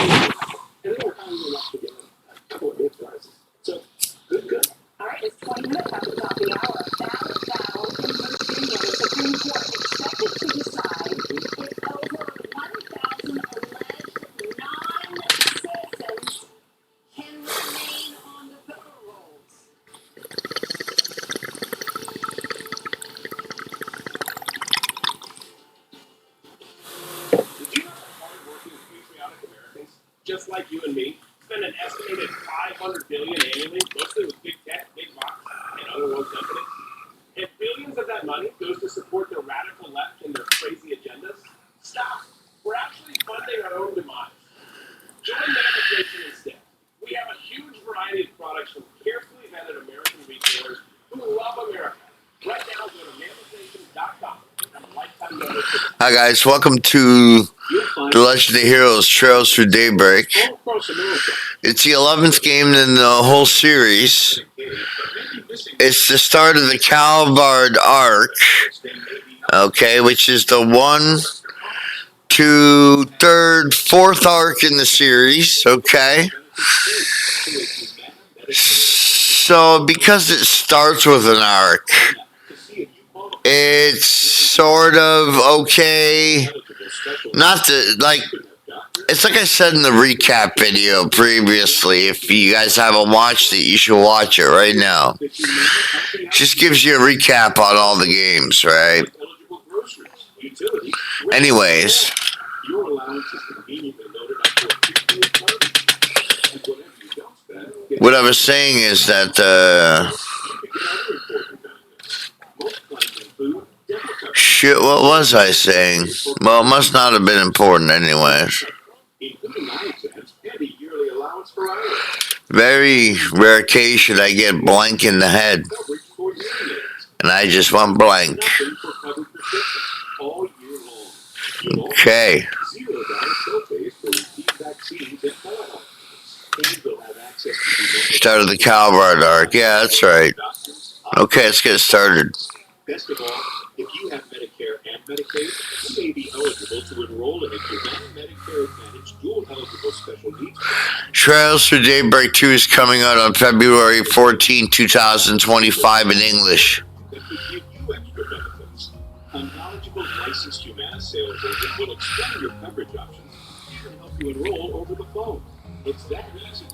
And they were kind enough to get a couple of big prizes. So, good. All right, it's 20 minutes after the top of the hour. Ballot battle in Virginia. The Supreme Court expected to decide if over 1,000 alleged non-citizens can remain on the voter rolls. Did you know that hardworking, patriotic Americans, just like you and me, spend an estimated $500 billion annually, mostly with big tech, big box, and other world companies? And billions of that money goes to support the radical left and their crazy agendas? Stop. We're actually funding our own demise. Join Manifestation instead. We have a huge variety of products from carefully vetted American retailers who love America. Right now, go to manifestation.com and a lifetime membership. Hi guys, welcome to the Legend of Heroes Trails Through Daybreak. It's the 11th game in the whole series. It's the start of the Calvard arc, okay, which is the 1, 2, 3rd, 4th arc in the series, okay? So, because it starts with an arc, it's sort of okay. Not to, like, it's like I said in the recap video previously. If you guys haven't watched it, you should watch it right now. Just gives you a recap on all the games, right? Anyways, what I was saying is that shit, what was I saying? Well, it must not have been important anyways. Very rare occasion I get blank in the head. And I just went blank. Okay. Start of the Calvard arc. Yeah, that's right. Okay, let's get started. Best of all, if you have Medicare and Medicaid, you may be eligible to enroll in a Humana Medicare Advantage dual eligible special needs. Trails Through Daybreak 2 is coming out on February 14, 2025 in English. That could give you extra benefits. A knowledgeable licensed Humana sales agent will explain your coverage options and help you enroll over the phone. It's that easy.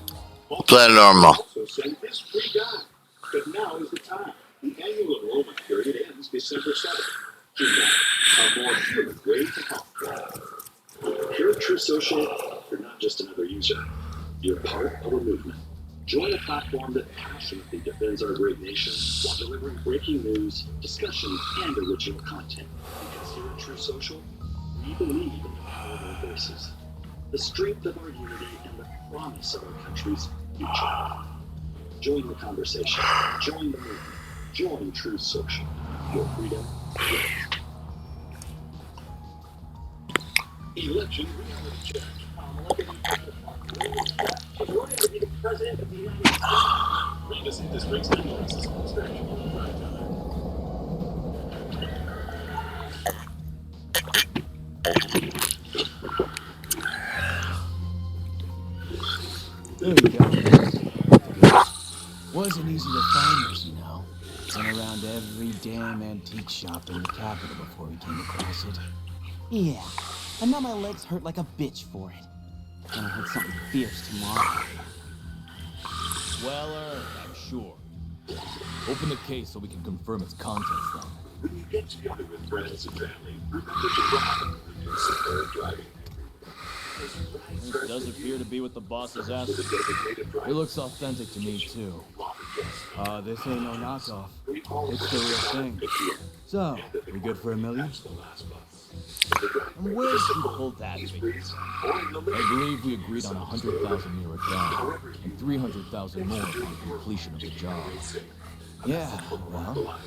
Plan normal. Also send this free guide. But now is the time. The annual enrollment period ends December 7th. Humana, a more human way to help. Here at True Social, you're not just another user. You're part of a movement. Join a platform that passionately defends our great nation while delivering breaking news, discussions, and original content. Because here at True Social, we believe in the power of our voices, the strength of our unity, and the promise of our country's future. Join the conversation. Join the movement. Join True Social. Your freedom. Election reality check. She's running to be the president of the United States. Revisit this brings analysis on the strategy. There you go. Wasn't easy to find this, you know. Went around every damn antique shop in the capital before we came across it. Yeah, and now my legs hurt like a bitch for it. Gonna hit something fierce tomorrow. Well earned, I'm sure. Open the case so we can confirm its contents then. When you get together with friends and family, remember to drive. Do superb driving. It does appear to be what the boss is asking. It looks authentic to me, too. This ain't no knockoff. It's the real thing. So, we good for $1 million? And where did you pull that figure? I believe we agreed on 100,000 near a job, and 300,000 more upon completion of the job. Yeah, well,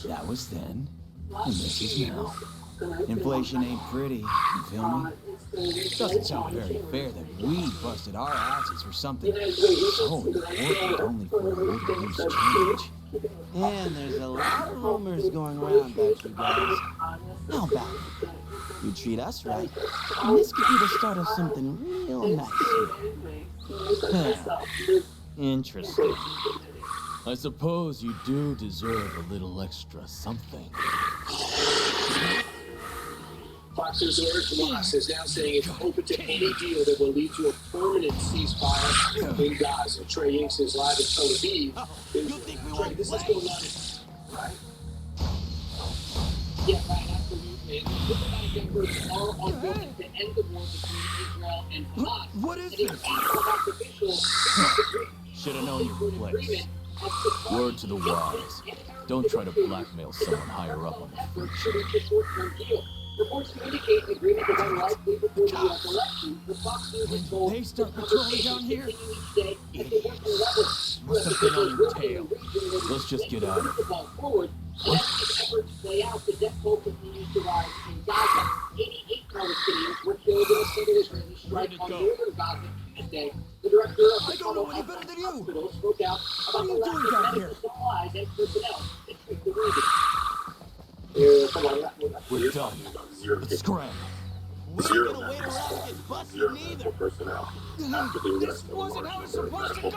that was then, and this is now. Inflation ain't pretty, you feel me? Doesn't sound very fair that we busted our asses for something so important only for a little loose change. And there's a lot of rumors going around about you guys. How about it? You treat us right, and this could be the start of something real nice here. Interesting. I suppose you do deserve a little extra something. Fox News alert Hamas is now saying it's open to any deal that will lead to a permanent ceasefire in Gaza. Trey Yanks is live in Tel Aviv. Trey, this is going on, right? Yeah, right, absolutely. Diplomatic efforts are ongoing to end the war between Israel and Hamas. What is And this? Hamas officials Should have known your place. Word to the wise. Don't try to blackmail someone higher up on the food chain. Reports indicate the agreement is unlikely before the U.S. election. The Fox News is told They start patrolling down here? Idiots. Must have been on your tail. Let's just get out of it. Forward. As efforts play out, the death toll continues to rise in Gaza. 88 Palestinians were killed in a second Israeli strike on northern Gaza Tuesday. The director of the Total Hospital spoke out about the lack of medical supplies and personnel to treat the wounded. We're done. Let's scram. We ain't gonna wait around and get busted neither. Personnel. This wasn't how it's supposed to go.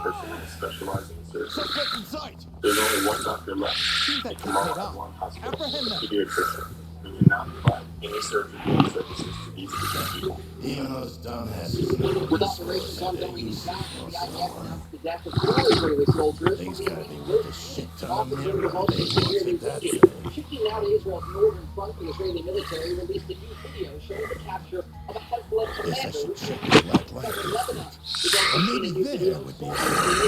Specializing in surgery. Suspect in sight. There's only one doctor left. Seems that kid paid off. Apprehend them. Pediatrician. We cannot provide any surgical services to these people. Even those dumbasses. With operations ongoing in Gaza, the IDF announced the death of 4 Israeli soldiers. Things gotta be worth a shit ton of Officers money. have also They severely wanted that wounded. thing. Shifting now to Israel's northern front, the Israeli military released a new video showing the capture of a Hezbollah Guess I commander should who check was the black light. in Lebanon. The Or government maybe in a new video there would be being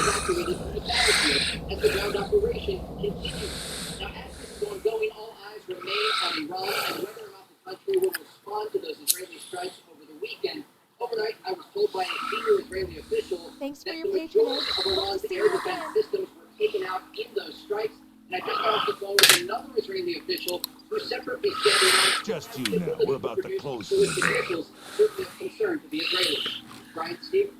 evacuated from the battlefield as the ground operation continues. Now, as this is ongoing, all eyes remain on Iran and whether or not the country will respond to those Israeli strikes over the weekend. Overnight, I was told by a senior Israeli official Thanks for that your the majority patronage. of Iran's See air you defense again. systems were taken out in those strikes. And I just got off the phone with another Israeli official who separately said Iran Just you now. We're about to close ballistic this. missiles, certainly of concern to the Israelis. Right, Steve?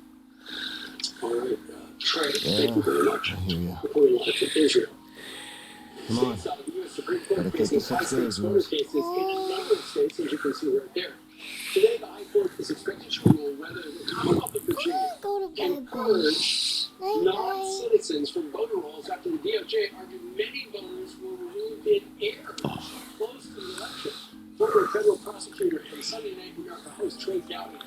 All right, Trey, Yeah, thank you very much. I hear ya. Before we launch to Israel. Come on. The U.S. Supreme Gotta Court get facing this upstairs, extortion Rose. cases in a number of states, as you can see right there. Today, the High Court is expected to rule whether the Commonwealth of Virginia Go to can bed, then. purge Night, night. non-citizens from voter rolls after the DOJ argued many voters were removed in air close to the election. Former federal prosecutor and Sunday Night America host Trey Gowdy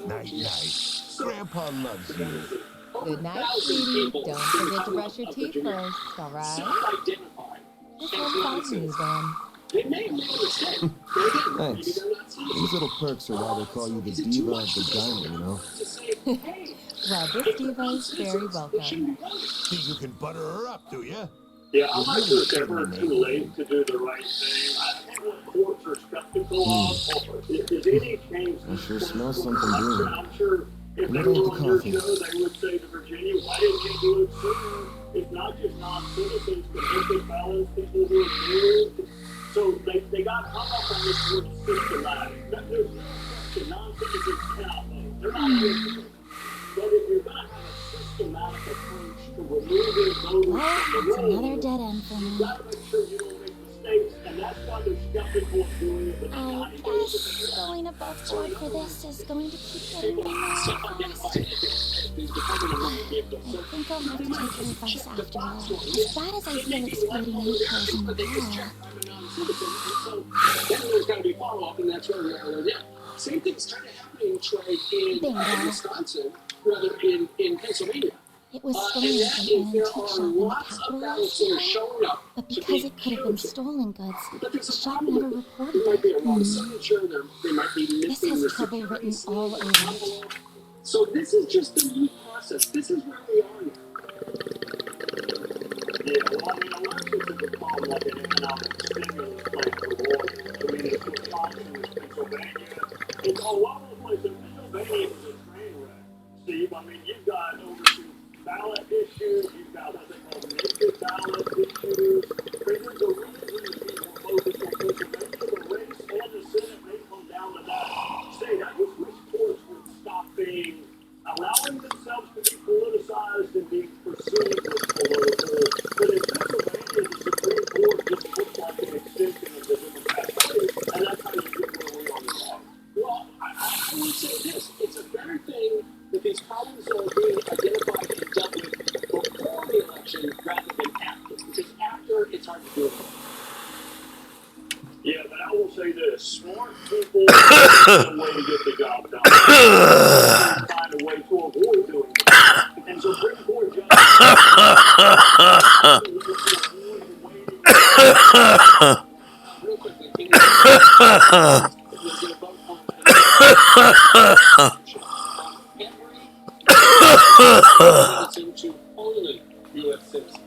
Night, night. Grandpa loves you. Good night, sweetie. Don't forget to brush your teeth first, all right? self-identified. This one Fox News on. They may have made a mistake. But again, maybe Thanks. they're not citizens. These little perks are why they call you the diva of vagina, you know? To say, hey, Well, this diva is very welcome. Think you can butter her up, do ya? Yeah, I'm not sure it's ever too late to do the right thing. I think what courts are skeptical of, if there's any change, I sure smell something brewing. I'm sure if Let they me were get on the your coffee. show, they would say to Virginia, why didn't you do it sooner? It's not just non-citizens, but vacant ballots, people who are moved. So they got hung up on this word systematic. There's no question non-citizens cannot vote. They're not eligible. But if you're going to have a systematic approach to removing voters Well, from the it's another rolls, dead end for you me. gotta make sure you don't make mistakes, and that's why they're skeptical of doing it. But I guess going above board for this is going to keep getting me more fast. I think I'll have to take your advice after all. As bad as I feel exploding loopholes in the law, So then there's got to be follow-up, and that's where we are right now. Same thing's kind of happening, Trey, in Bingo. Wisconsin, rather in Pennsylvania. it was And stolen that from is an there antique are shop in the lots of capital ballots last that are year, showing up. but to because be it could have been counted. stolen goods, But there's the a shop problem never with it. reported There might be a it. wrong signature. They might be This missing has the trouble security written seal all of the over it. envelope. So this is just a new process. This is where we are now. Yeah, well, I mean, elections have become like an economic stimulus plan for lawyers. I mean, it's Wisconsin, it's Pennsylvania. It's all over the place. And Pennsylvania is a train wreck, Steve. I mean, you've got overseas ballot issues. You've got what they call naked ballot issues. There's a reason people focus on Pennsylvania. The race and the Senate may come down to that. Say that wish courts would stop being allowing themselves to be politicized and being perceived as political. But in Pennsylvania, the Supreme Court just looks like an extension of the Democratic Party, and that's how you get where we better thing that these problems are being identified and dealt with before the election rather than after. Because after, it's hard to do it. Yeah, but I will say this: smart people find a way to get the job done. Find a way to avoid doing it. And Supreme Court judges Real quickly, can you we're going to vote on every citizen to only U.S. citizens.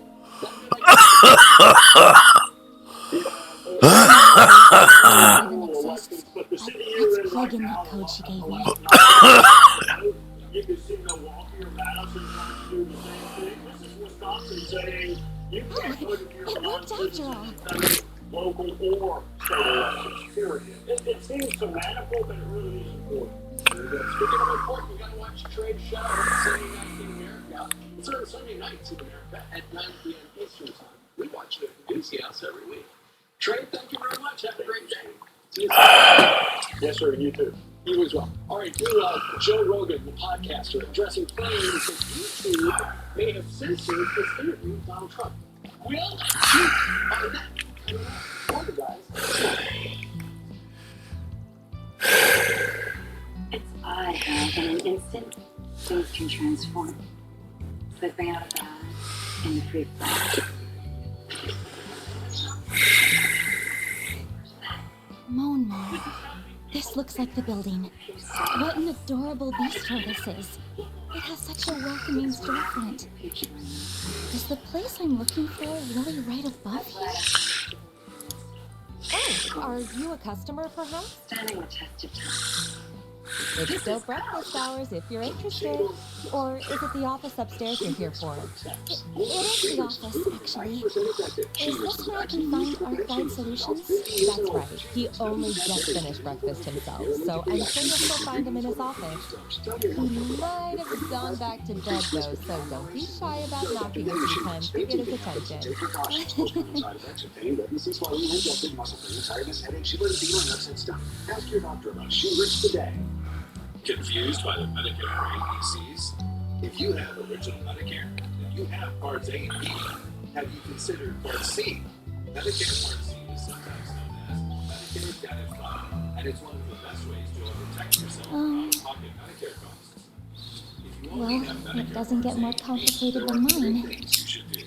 but the city Let's plug in that code she gave me. you can see Milwaukee or Madison trying to do the same thing. This is Wisconsin saying you can't put in your It worked after all. local or state elections, period. It seems fanatical, but it really is important. Speaking of important, we got to watch Trey's show Sunday Night in America. It's on Sunday nights in America at 9 p.m. Eastern Time. We watch it at the Newsy House every week. Trey, thank you very much. Have a great day. See you soon. Yes, sir. You too. You as well. All right, Joe Rogan, the podcaster, addressing claims that YouTube may have censored his interview with Donald Trump. Will you on that? Or the guys. It's odd how in an instant things can transform. Slipping out of the eye in the free flash. Moan Moan. This looks like the building. What an adorable bistro this is. It has such a welcoming storefront. Is the place I'm looking for really right above here? Oh, are you a customer perhaps? Standing the test of time. It's still breakfast hours if you're interested. Or is it the office upstairs you're here for? It is the office, actually. Is this where I can find Arclight Solutions? That's right. He only just finished breakfast himself, so I'm sure you'll still find him in his office. He might have gone back to bed though, so don't be shy about knocking a few times to get his attention. This is why we injected muscle pain, tiredness, headache, shivers, feeling, upset stomach. Ask your doctor about She Rich today. Confused by the Medicare ABCs? If you have original Medicare, then you have Parts A and B. Have you considered Part C? Medicare Part C is sometimes known as Medicare Advantage Plan, and it's one of the best ways to protect yourself from out-of-pocket Medicare costs. If you only have Well, Medicare it doesn't get Part more C, complicated there than are three mine. things you should do.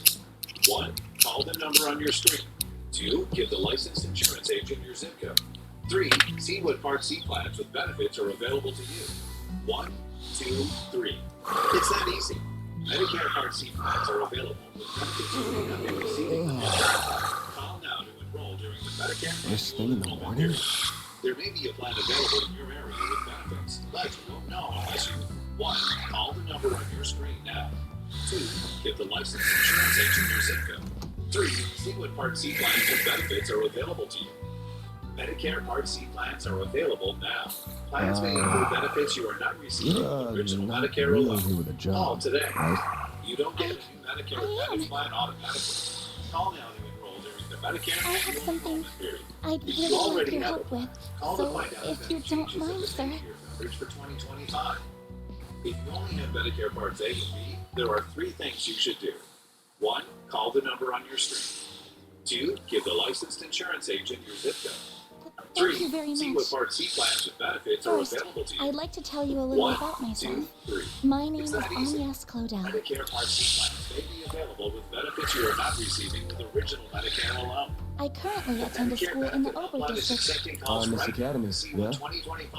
1. Call the number on your screen. 2. Give the licensed insurance agent your zip code. 3. See what Part C plans with benefits are available to you. 1, 2, 3. It's that easy. Medicare Part C plans are available with benefits you may not be receiving. Call now to enroll during the Medicare First thing in the enrollment morning? period. There may be a plan available in your area with benefits, but you won't know unless you 1. Call the number on your screen now. 2. Give the licensed insurance agent your zip code. 3. See what Part C plans with benefits are available to you. Medicare Part C plans are available now. Plans may include benefits you are not receiving with original You're not Medicare really alone. here with a Call job, today. right? You don't get a new Medicare Advantage plan automatically. Call now to enroll during the Medicare I have something enrollment period. I'd If you really like already your have a help plan, with. call to So, find out if any you don't changes in mind, the sir. Medicare coverage for 2025. If you only have Medicare Parts A and B, there are 3 things you should do. 1. Call the number on your screen. 2. Give the licensed insurance agent your zip code. Thank you very See much. what Part C plans with benefits are First, available to you. I'd like to tell you a little 1, about 2, myself. 3. My name It's is that easy. Agnes Clodell. Medicare Part C plans may be available with benefits you are not receiving with original Medicare alone. I currently attend a school in the Ober district. Miss Academy, yeah?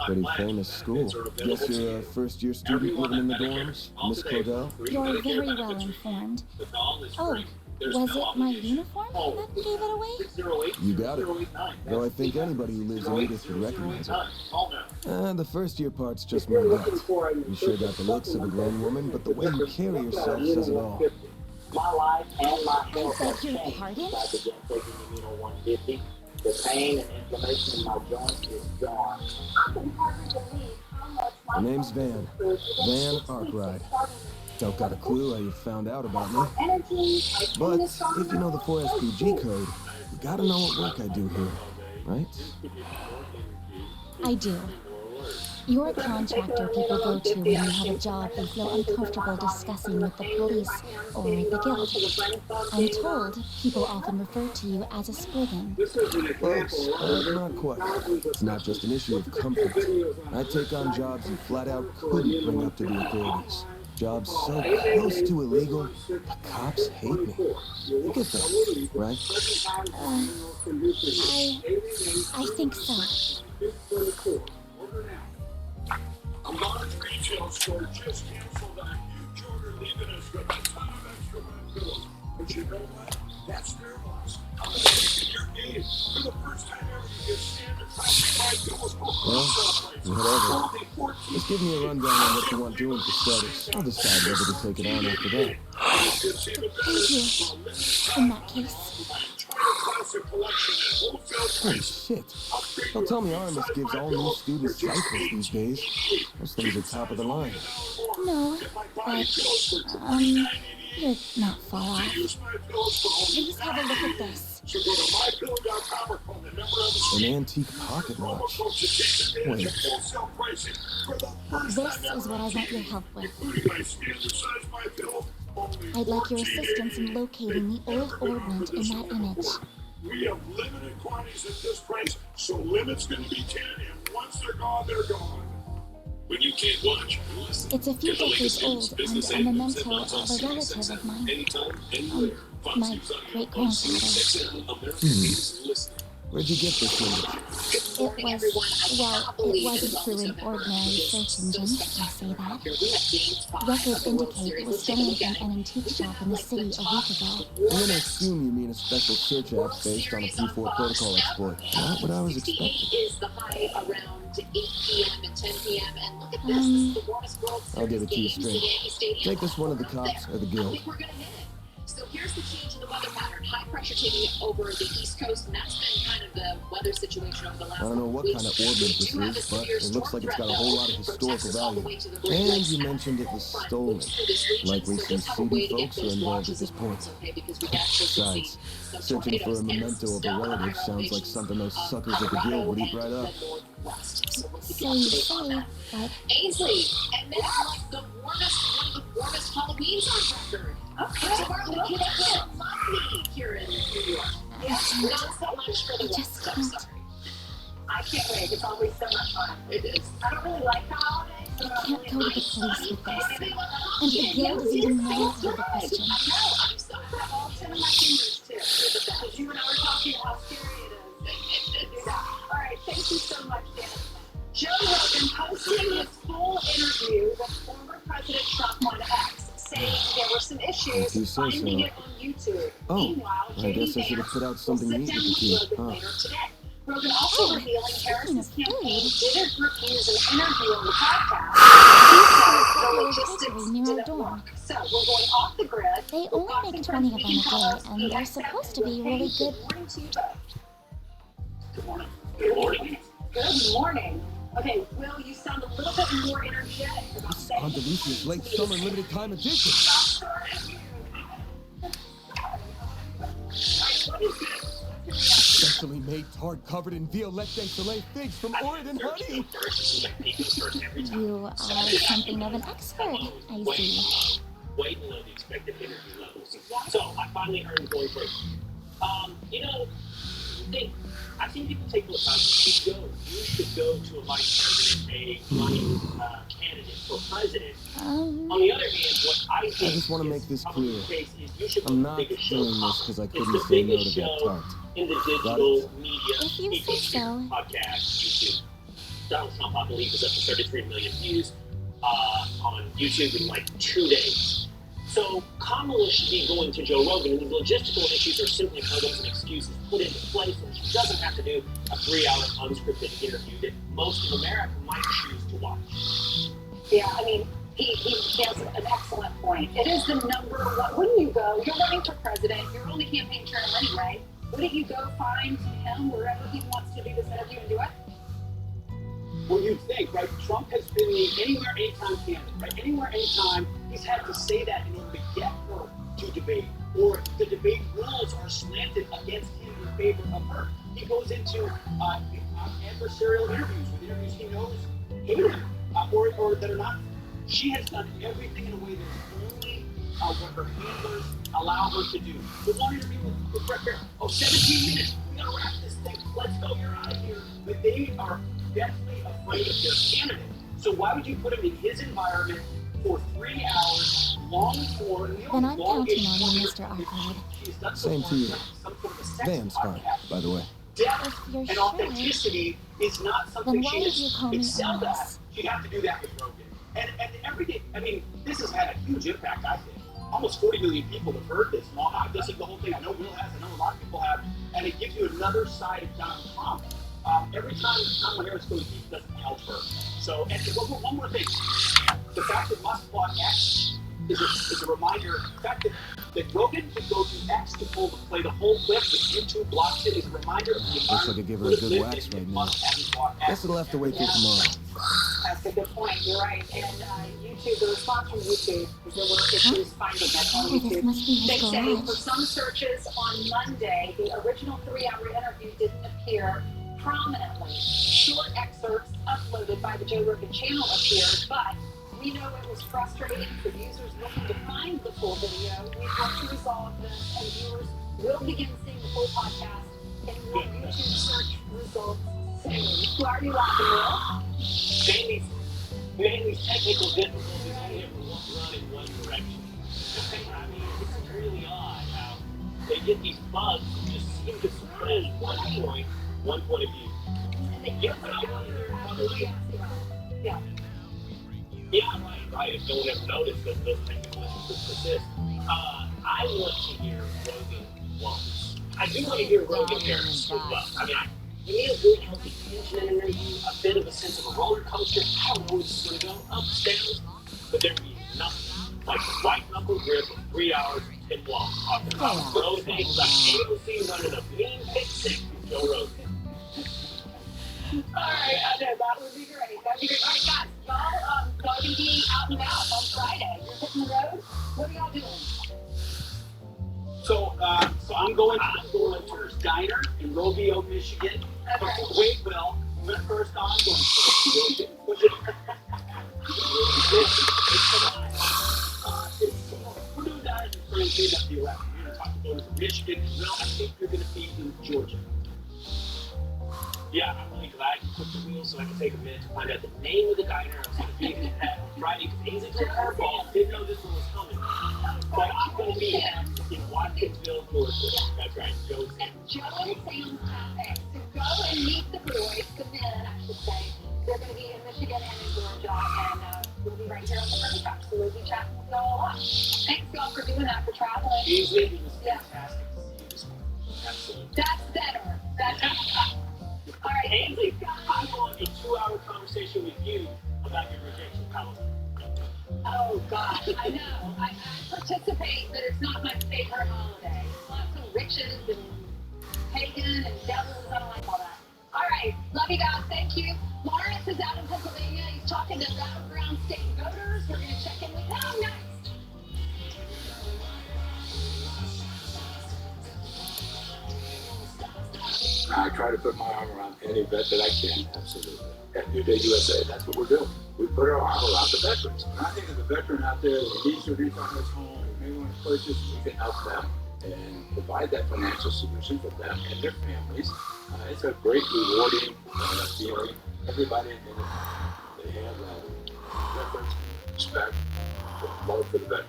Pretty famous school. Guess you're a first-year student living in the dorms, Miss Clodell? You're very well informed. Oh, was it my uniform that gave it away? You got it. Though I think anybody who lives in Edith would recognize it. The first-year part's just my gut. You sure got the looks of a grown woman, but the way you carry yourself says it all. My life and my health I have beg your changed pardon? since I began taking Immuno 150. The pain and inflammation in my joints is gone. I can hardly believe how much My name's Van. Van Arkwright. Don't got a clue how you found out about me. energy, But if you know the 4SPG code, you gotta know what work I do here, right? I do. You're a contractor people go to when they have a job they feel uncomfortable discussing with the police or the guild. I'm told people often refer to you as a Spriggan. Close, but not quite. It's not just an issue of comfort. I take on jobs you flat out couldn't bring up to the authorities. Jobs so close to illegal, the cops hate me. You get that, right? I think so. A large retail store just canceled on a huge order, leaving us with a ton of extra wet pillows. But you know what? That's their loss. I'm going to take it your game. For the first time ever, you get standard price pillows. Whatever. Just give me a rundown on what you want doing for starters. I'll decide whether to take it on after that. Thank you. In that case. Holy shit. Don't tell me Artemis gives all new students ciphers these days. Those things are top of the line. No, but, you're not far off. Please have a look at this. An antique pocket watch. Wait. This is what I want your help with. I'd like your assistance in locating the old ornament in that image. We have limited quantities at this price, so limit's going to be 10, and once they're gone, they're gone. When you can't watch, listen. It's a few decades old and a memento of a relative of mine. My great-grandfather. Where'd you get this image? It wasn't through an ordinary search engine, I say that. Records indicate it was stolen from an antique shop in the city a week ago. I'm gonna assume you mean a special search app based on a P4 protocol exploit. Not what I was expecting. I'll give it to you straight. Take this one of the cops or the guild. So here's the change in the weather pattern. High pressure taking it over the East Coast, and that's been kind of the weather situation over the last I don't know what kind of ornament this is, but it looks like it's got a whole lot of historical value. And you mentioned it was stolen. Likely some seedy folks are involved at this point. Besides, searching for a memento of a relative sounds like something those suckers at the guild would eat right up. So you say, but... Ainsley, and this is like one of the warmest Halloweens on record. Okay, so far the kids are lovely here in New York. Yes, not so much for the West Coast. I can't wait. It's always so much fun. It is. I don't really like the holidays. I can't go to the police with this. And the guild is even more out of the question. No, I'm so proud. All 10 of my fingers, too. Because you and I were talking about how scary it is. All right, thank you so much, Dan. Joe Rogan posting his full interview with former President Trump on X, saying there were some issues finding it on YouTube. Oh, Meanwhile, I guess I should have put out something neat with the key. later today. Rogan also revealing Harris's campaign didn't refuse an interview on the podcast. The logistics didn't work. So we're going off the grid. They only make 20 of them a day, and they're supposed to be really good. Good morning. Good morning. Good morning. Okay, Will, you sound a little bit more energetic about saying Andalusia's late summer limited time edition. Specially made tart covered in Violette de Soleil figs from Oregon honey. You are something of an expert, I see. Way below the expected interview levels. So I finally earned going for it. You know, I've seen people take those times. You should go to a vice president, a running candidate for president. On the other hand, what I think I just want to make this clear. is you should I'm not doing this because I couldn't say no to that tart. in the digital media If you say so. podcast, YouTube. Donald Trump, I believe, is up to 33 million views on YouTube in like 2 days. So Kamala should be going to Joe Rogan, and these logistical issues are simply hurdles and excuses put into place, and she doesn't have to do a 3-hour unscripted interview that most of America might choose to watch. Yeah, I mean, he has an excellent point. It is the number one. Wouldn't you go? You're running for president. You're on the campaign trail anyway. Wouldn't you go find him wherever he wants to do this interview and do it? Well, you'd think, right? Trump has been the anywhere, anytime candidate, right? Anywhere, anytime. He's had to say that in order to get her to debate, or the debate rules are slanted against him in favor of her. He goes into adversarial interviews with interviews he knows hate him or that are not. She has done everything in a way that is only what her handlers allow her to do. The one interview with Brett Baer, 17 minutes, we gotta wrap this thing, let's go, you're out of here. But they are deathly afraid of their candidate. So why would you put him in his environment for 3 hours, long form? Then I'm counting on you, Mr. Arcade. Same to you. Van's fine, by the way. Depth If you're and sure, authenticity is not something then why she did you call me excelled at. honest? She'd have to do that with Rogan. And every day, I mean, this has had a huge impact, I think. Almost 40 million people have heard this. And I've listened to the whole thing. I know Will has. I know a lot of people have. And it gives you another side of Donald Trump. Every time Kamala Harris goes deep, it doesn't help her. So, and one more thing. The fact that Musk bought X is a reminder. The fact that Rogan could go to X to play the whole clip that YouTube blocks it is a reminder of the Looks like I environment. give her a good wax right now. Guess it'll have to wait till tomorrow. That's a good point. You're right. And YouTube, the response from YouTube is there were issues finding that on Oh, this YouTube. must be his They say for garage. some searches on Monday, the original 3-hour interview didn't appear prominently. Short excerpts uploaded by the Joe Rogan channel appeared, but we know it was frustrating for users looking to find the full video. We've worked to resolve this, and viewers will begin seeing the full podcast in your YouTube search results soon. Who are you laughing with? Bailey's technical difficulties only ever run in one direction. I mean, it's really odd how they get these bugs and just seem to suppress one point of view. And they Yeah, but I wonder how they Yeah. Yeah, right. If no one ever noticed that those technical issues persist. I want to hear Rogan once. I do want to hear Rogan Harris as well. I mean, you need a good, healthy tension in an interview, a bit of a sense of a roller coaster. I don't know where this is going to go, up, down, but there is nothing like a white knuckle grip of 3 hours and long. Talking about road things like AOC running a mean pick six with Joe Rogan. All right, I know that would be great. That'd be great. All right, guys, y'all going to be out and about on Friday. You're hitting the road. What are y'all doing? So I'm going to Turner's Diner in Robio, Michigan. Okay. Wait, Will. First on, I'm going we're doing diners in France, lead up to the election. You're going to talk to voters in Michigan. Will, I think you're going to be in Georgia. Yeah, I'm really glad you took the wheel so I can take a minute to find out the name of the diner I was going to be at Friday because Ainsley took her ball. Didn't know this one was coming. But I'm going to be in Watkinsville, Georgia. That's right, Joe's. At Joe and Sam's Cafe. So go and meet the boys, the men, I should say. They're going to be in Michigan and in Georgia, and we'll be right here on the front truck. So we'll be chatting with y'all a lot. Thanks, y'all, for doing that, for traveling. Ainsley, it was fantastic to see you this morning. Absolutely. That's better. That's all right, Ainsley, I want a 2-hour conversation with you about your rejection policy. Oh, gosh, I know. I participate, but it's not my favorite holiday. Lots of witches and pagan and devils. I don't like all that. All right, love you guys. Thank you. Lawrence is out in Pennsylvania. He's talking to battleground state voters. We're going to check in with him next. I try to put my arm around any vet that I can, absolutely. At New Day USA, that's what we're doing. We put our arm around the veterans. When I think of the veteran out there that needs to refund his home, may want to purchase, we can help them and provide that financial solution for them and their families. It's a great rewarding feeling. Everybody in it, they have reference, respect, love for the veteran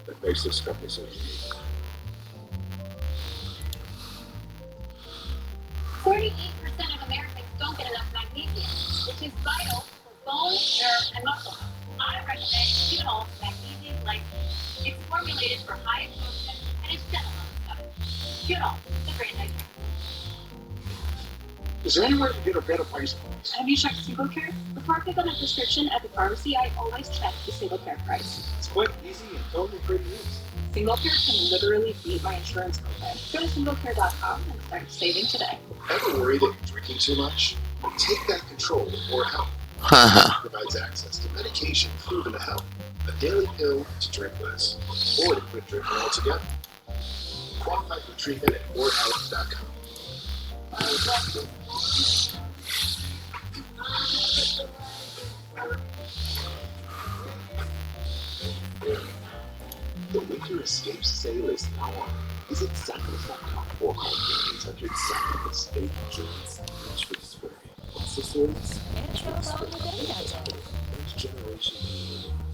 that makes this company so unique. 48% of Americans don't get enough magnesium, which is vital for bone, nerve, and muscle health. I recommend Qunol Magnesium Light. It's formulated for high absorption and it's gentle on the stomach. Qunol, the great night. Is there any way to get a better price on this? Have you checked SingleCare? Before I pick up a prescription at the pharmacy, I always check the SingleCare price. It's quick, easy, and totally free to use. SingleCare can literally beat my insurance copay. Go to singlecare.com and start saving today. Ever worry that you're drinking too much? Take that control with more help. Provides access to medication proven to help. A daily pill to drink less, or to quit drinking altogether. Qualify for treatment at morehealth.com. Winter Escapes sale is on. Visit Sandals.com for convenience 100 sandals, 8 joints, each for spray. Accessories, And each throw for on the spray. day jacket. Next generation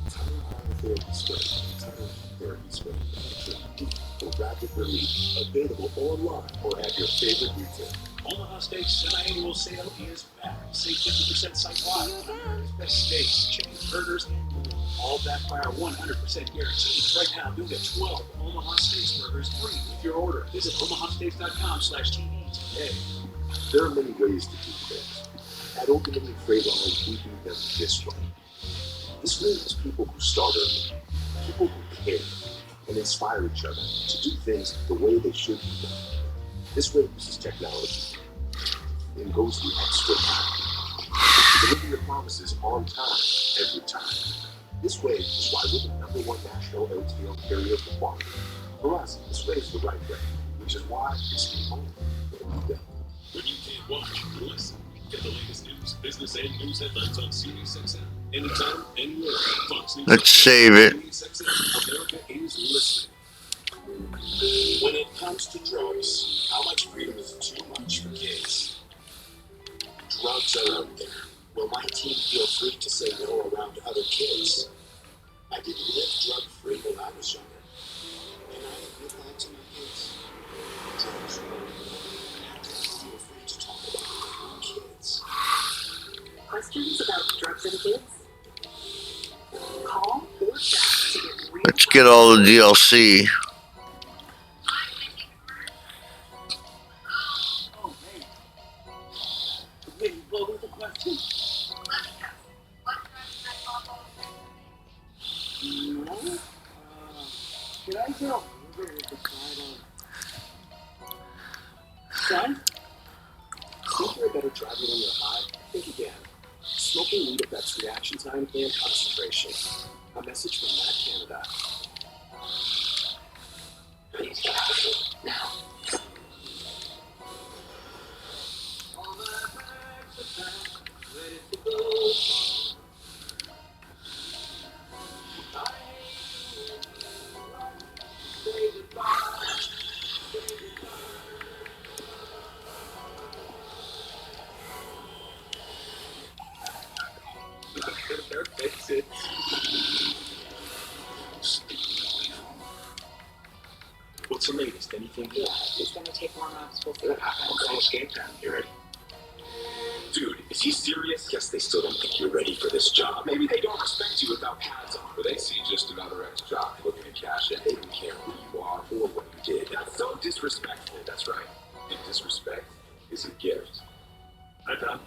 Title Biotherapy Spray. Title Therapy Spray. Extra deep for rapid relief. Available online or at your favorite retailer. Omaha Steaks semi-annual sale is back. Save 50% site-wide. See you again. Best steaks, chicken, burgers, and more. All backfire 100% guaranteed. Right now, you'll get 12 Omaha Steaks burgers free with your order. Visit omahasteaks.com/TV today. There are many ways to do things. At Old Dominion Freight Line, we do them this way. This way is people who start early, people who care and inspire each other to do things the way they should be done. This way uses technology and goes the extra mile. Deliver your promises on time, every time. This way is why we're the #1 national LTL carrier for quality. For us, this way is the right way, which is why it's the only way. When you can't watch, listen. Get the latest news, business, and news headlines on SiriusXM. Anytime, anywhere. Fox News. Let's save it. SiriusXM. America is listening. When it comes to drugs, how much freedom is too much for kids? Drugs are out there. Will my team feel free to say no around other kids? I didn't live drug-free when I was younger. And I admit that to my kids. Drugs are out there. And I don't feel free to talk about it with kids. Questions about drugs and kids? Call or chat to get real. Let's get all the DLC. Oh, hey. Wait, what was the question? No? Should I get a burger with the side on? Son? Think you're a better driver when you're high? Think again. Smoking weed affects reaction time and concentration. A message from Matt Canada. Please get out of here now. All my bags are packed, ready to go. I hate you, say goodbye, say goodbye. Their faces. What's the latest? Anything? Yeah, he's gonna take more maps. We'll see what happens. Almost game time. You ready? Dude, is he serious? Guess they still don't think you're ready for this job. Maybe they don't respect you without pads on, but they see just another ex-jock looking to cash in. They don't care who you are or what you did. That's so disrespectful. That's right. And disrespect is a gift. I'm done.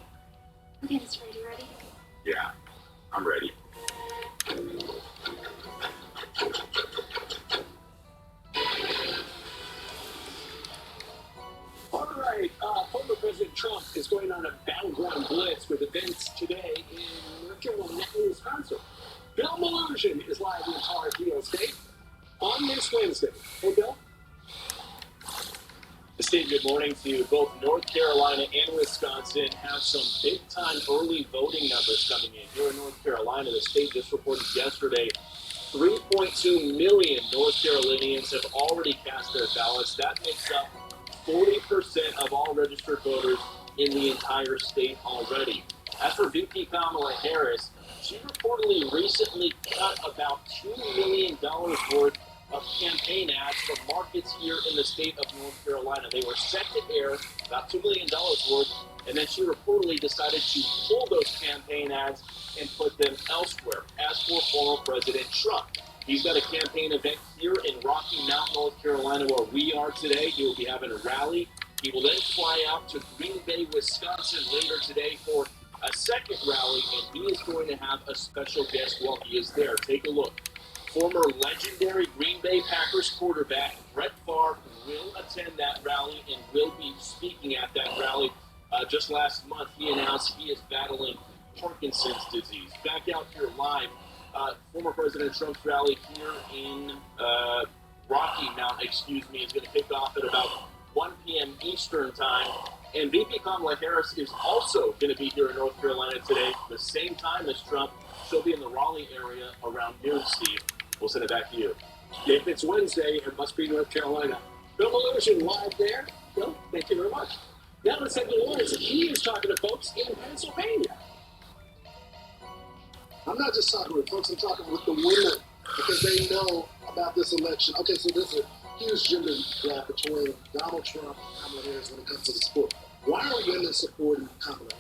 Okay, Mr. Brady, ready? Yeah, I'm ready. All right, former President Trump is going on a battleground blitz with events today in North Carolina and Wisconsin. Bill Malone is live in Tar Heel State on this Wednesday. Hey, Bill? Steve, good morning to you. Both North Carolina and Wisconsin have some big-time early voting numbers coming in. Here in North Carolina, the state just reported yesterday 3.2 million North Carolinians have already cast their ballots. That makes up 40% of all registered voters in the entire state already. As for VP Kamala Harris, she reportedly recently cut about $2 million worth of campaign ads from markets here in the state of North Carolina. They were set to air about $2 million worth, and then she reportedly decided to pull those campaign ads and put them elsewhere. As for former President Trump, he's got a campaign event here in Rocky Mount, North Carolina, where we are today. He will be having a rally. He will then fly out to Green Bay, Wisconsin later today for a second rally, and he is going to have a special guest while he is there. Take a look. Former legendary Green Bay Packers quarterback Brett Favre will attend that rally and will be speaking at that rally. Just last month, he announced he is battling Parkinson's disease. Back out here live, former President Trump's rally here in Rocky Mount, is going to kick off at about 1 p.m. Eastern time. And VP Kamala Harris is also going to be here in North Carolina today, the same time as Trump. She'll be in the Raleigh area around noon, Steve. We'll send it back to you. If it's Wednesday, it must be North Carolina. Bill Illusion live there. Bill, thank you very much. Now let's head to Lawrence. He is talking to folks in Pennsylvania. I'm not just talking with folks, I'm talking with the women because they know about this election. Okay, so there's a huge gender gap between Donald Trump and Kamala Harris when it comes to the sport. Why are women supporting Kamala?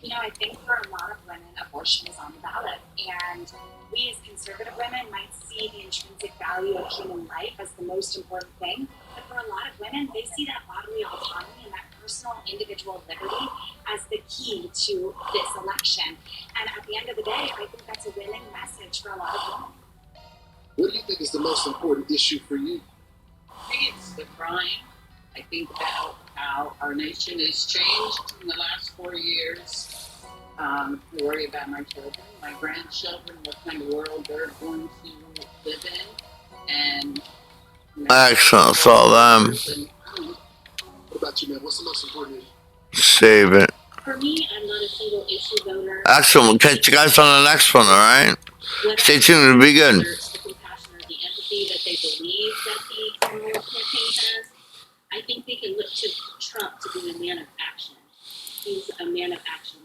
You know, I think for a lot of women, abortion is on the ballot. And we as conservative women might see the intrinsic value of human life as the most important thing. But for a lot of women, they see that bodily autonomy and that personal individual liberty as the key to this election. And at the end of the day, I think that's a winning message for a lot of women. What do you think is the most important issue for you? I think it's the crime. I think about how our nation has changed in the last 4 years. I worry about my children, my grandchildren, what kind of world they're going to live in. And Excellent. Saw them. What about you, man? What's the most important issue? Save it. For me, I'm not a single issue voter. Excellent. We'll catch you guys on the next one, alright? Stay tuned. It'll be good. The compassion or the empathy that they believe that the criminal campaign has, I think they can look to Trump to be a man of action. He's a man of action.